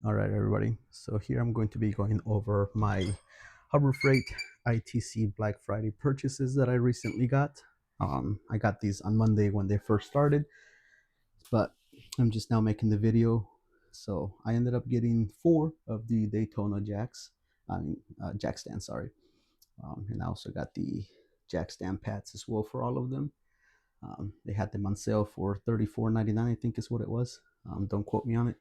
All right, everybody. So here I'm going to be going over my Harbor Freight ITC Black Friday purchases that I recently got. I got these on Monday when they first started, but I'm just now making the video. So I ended up getting 4 of the Daytona jacks. Jack stands, sorry. And I also got the jack stand pads as well for all of them. They had them on sale for $34.99, I think is what it was. Don't quote me on it.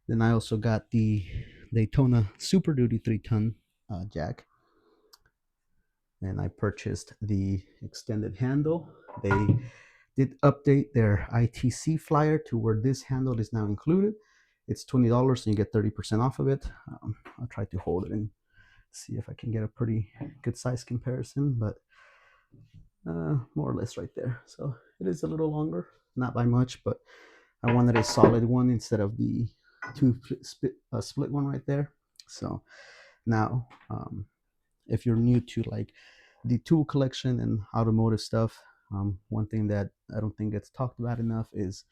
Then I also got the Daytona Super Duty 3-ton jack, and I purchased the extended handle. They did update their ITC flyer to where this handle is now included. It's $20 and you get 30% off of it. I'll try to hold it and see if I can get a pretty good size comparison, but more or less right there. So it is a little longer, not by much, but I wanted a solid one instead of the split one right there. So now, if you're new to like the tool collection and automotive stuff, one thing that I don't think gets talked about enough is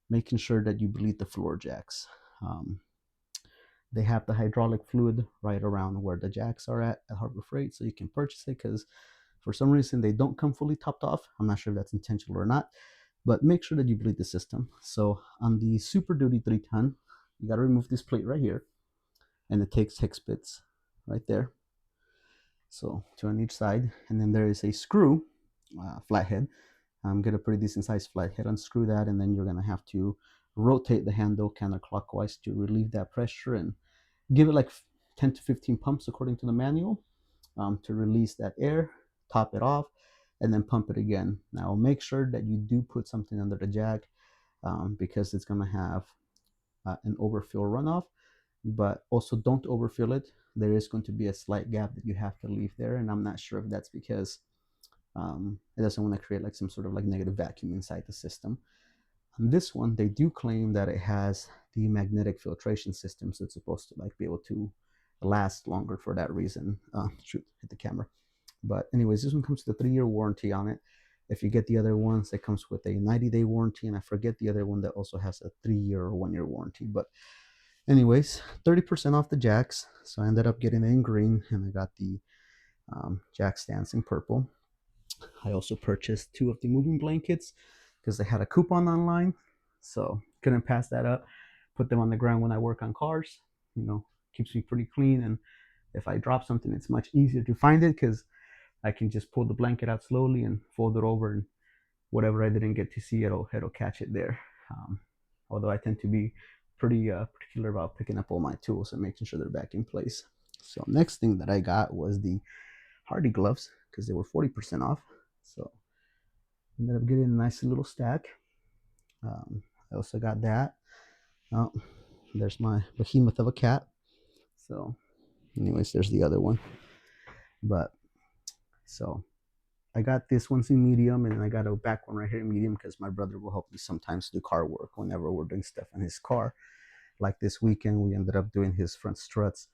making sure that you bleed the floor jacks. Um, they have the hydraulic fluid right around where the jacks are at Harbor Freight, so you can purchase it because for some reason they don't come fully topped off. I'm not sure if that's intentional or not, but make sure that you bleed the system. So on the Super Duty 3-ton, you got to remove this plate right here, and it takes hex bits right there. So two on each side, and then there is a screw, flathead. Get a pretty decent sized flathead, unscrew that, and then you're gonna have to rotate the handle counterclockwise to relieve that pressure and give it like 10 to 15 pumps according to the manual, to release that air, top it off, and then pump it again. Now make sure that you do put something under the jack, because it's gonna have an overfill runoff, but also don't overfill it. There is going to be a slight gap that you have to leave there, and I'm not sure if that's because it doesn't want to create like some sort of like negative vacuum inside the system. On this one, they do claim that it has the magnetic filtration system, so it's supposed to like be able to last longer for that reason. Shoot, hit the camera. But anyways, this one comes with a 3-year warranty on it. If you get the other ones, it comes with a 90-day warranty, and I forget the other one that also has a 3-year or 1-year warranty. But anyways, 30% off the jacks. So I ended up getting it in green, and I got the jack stands in purple. I also purchased 2 of the moving blankets because they had a coupon online. So couldn't pass that up. Put them on the ground when I work on cars. You know, keeps me pretty clean. And if I drop something, it's much easier to find it because I can just pull the blanket out slowly and fold it over, and whatever I didn't get to see, it'll catch it there. Um, Although I tend to be pretty particular about picking up all my tools and making sure they're back in place. So next thing that I got was the Hardy gloves because they were 40% off. So ended up getting a nice little stack. I also got that. Oh, there's my behemoth of a cat. So, anyways, there's the other one. But so I got this one's in medium, and I got a back one right here in medium because my brother will help me sometimes do car work whenever we're doing stuff in his car. Like this weekend, we ended up doing his front struts,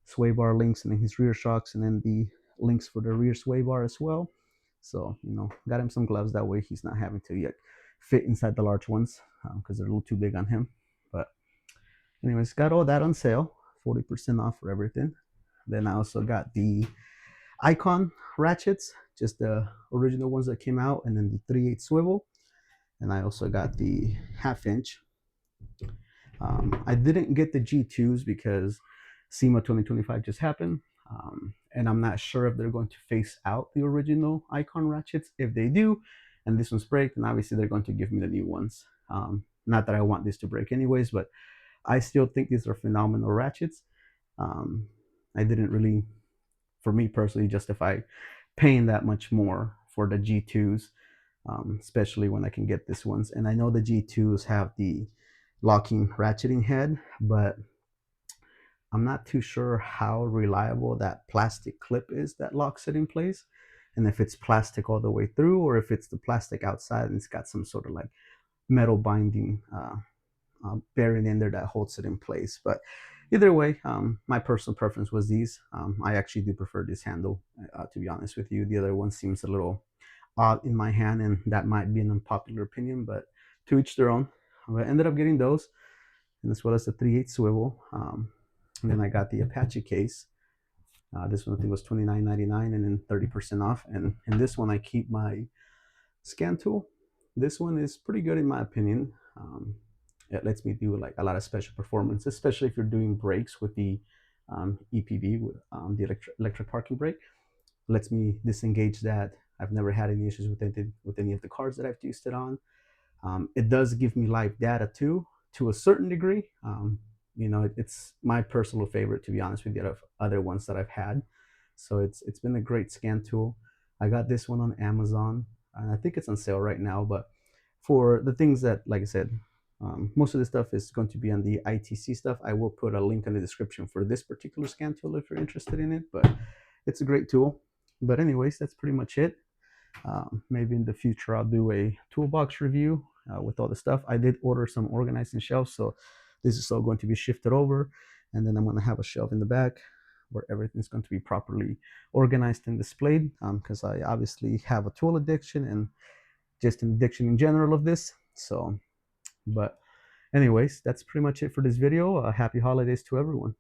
sway bar links, and then his rear shocks, and then the links for the rear sway bar as well. So, got him some gloves that way he's not having to yet fit inside the large ones because they're a little too big on him. But anyways, got all that on sale, 40% off for everything. Then I also got the Icon ratchets, just the original ones that came out, and then the 3/8 swivel. And I also got the half-inch. I didn't get the G2s because SEMA 2025 just happened. And I'm not sure if they're going to phase out the original Icon ratchets. If they do, and this one's break, then obviously they're going to give me the new ones. Not that I want this to break anyways, but I still think these are phenomenal ratchets. I didn't really, for me personally, justify paying that much more for the G2s, especially when I can get this ones. And I know the G2s have the locking ratcheting head, but I'm not too sure how reliable that plastic clip is that locks it in place. And if it's plastic all the way through, or if it's the plastic outside and it's got some sort of like metal binding buried in there that holds it in place. But either way, my personal preference was these. I actually do prefer this handle, to be honest with you. The other one seems a little odd in my hand, and that might be an unpopular opinion, but to each their own. I ended up getting those. and as well as the 3/8 swivel. And then I got the Apache case. This one I think was $29.99 and then 30% off. And in this one I keep my scan tool. This one is pretty good in my opinion. It lets me do like a lot of special performance, especially if you're doing brakes with the EPB, with the electric parking brake. Lets me disengage that. I've never had any issues with any of the cars that I've used it on. It does give me live data too, to a certain degree. It's my personal favorite, to be honest with you, out of other ones that I've had. So it's been a great scan tool. I got this one on Amazon, and I think it's on sale right now. But for the things that, like I said, most of the stuff is going to be on the ITC stuff. I will put a link in the description for this particular scan tool if you're interested in it. But it's a great tool. But anyways, that's pretty much it. Maybe in the future I'll do a toolbox review with all the stuff. I did order some organizing shelves, so this is all going to be shifted over, and then I'm going to have a shelf in the back where everything's going to be properly organized and displayed, because I obviously have a tool addiction and just an addiction in general of this. So, but anyways, that's pretty much it for this video. Happy holidays to everyone.